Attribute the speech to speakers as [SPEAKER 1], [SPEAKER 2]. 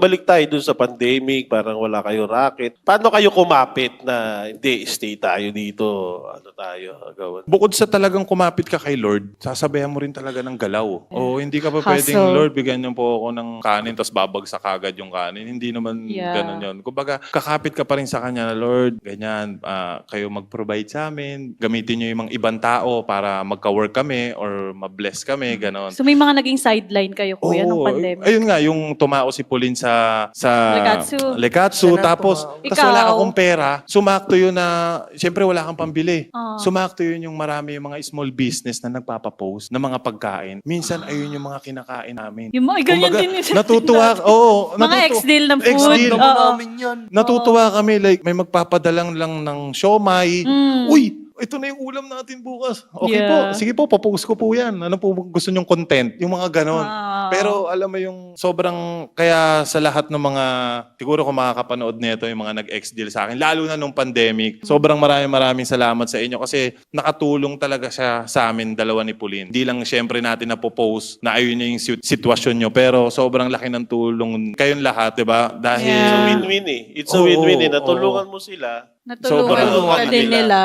[SPEAKER 1] Balik tayo dun sa pandemic, parang wala kayo racket. Paano kayo kumapit na hindi, stay tayo dito, ano tayo, gawin?
[SPEAKER 2] Bukod sa talagang kumapit ka kay Lord, sasabayan mo rin talaga ng galaw. O hindi ka pa pwedeng,
[SPEAKER 3] Hustle.
[SPEAKER 2] Lord, bigyan niyo po ako ng kanin, tapos babagsak agad yung kanin. Hindi naman
[SPEAKER 3] Yeah.
[SPEAKER 2] ganun yun. Kumbaga, kakapit ka pa rin sa Kanya na, Lord, ganyan, kayo mag-provide sa amin. Gamitin niyo yung mga ibang tao para magka-work kami or ma-bless kami, ganon.
[SPEAKER 3] So may mga naging sideline kayo, kuya, nung
[SPEAKER 2] Oo,
[SPEAKER 3] pandemic?
[SPEAKER 2] ayun nga, yung tumao si Pauline sa
[SPEAKER 3] Lekatsu.
[SPEAKER 2] Lekatsu,
[SPEAKER 4] Siya na
[SPEAKER 2] tapos
[SPEAKER 4] tumao.
[SPEAKER 3] Ikaw.
[SPEAKER 2] wala akong pera. Sumakto yun na, siyempre wala kang pambili.
[SPEAKER 3] Ah.
[SPEAKER 2] Sumakto yun yung marami yung mga small business na nagpapapost ng mga pagkain. Minsan ayun yung mga kinakain namin.
[SPEAKER 3] Yung mga ganyan
[SPEAKER 2] Kumbaga,
[SPEAKER 3] din yun.
[SPEAKER 2] natutuwa, oo.
[SPEAKER 3] Mga ex-deal ng food.
[SPEAKER 2] Ex-deal.
[SPEAKER 4] Naman
[SPEAKER 3] Oo.
[SPEAKER 4] namin yan.
[SPEAKER 2] Natutuwa kami, like, may magpapadalang lang ng siomay. Uy, ito na yung ulam natin bukas. Okay
[SPEAKER 3] Yeah.
[SPEAKER 2] po, sige po, papost ko po yan. Ano po gusto nyong content? Yung mga ganon.
[SPEAKER 3] Ah.
[SPEAKER 2] Pero alam mo yung sobrang, kaya sa lahat ng mga, siguro kung makakapanood nito, yung mga nag-ex-deal sa akin, lalo na nung pandemic, sobrang maraming salamat sa inyo kasi nakatulong talaga siya sa amin, dalawa ni Pauline. Hindi lang syempre natin napopost na ayun yung sitwasyon nyo, pero sobrang laki ng tulong kayong lahat, di ba? Dahil,
[SPEAKER 3] Yeah.
[SPEAKER 1] Win-win eh. It's a
[SPEAKER 2] Oo,
[SPEAKER 1] win-win eh.
[SPEAKER 2] oo.
[SPEAKER 1] Natulungan mo sila.
[SPEAKER 3] Natulungan
[SPEAKER 2] Sobrang
[SPEAKER 3] ka din nila.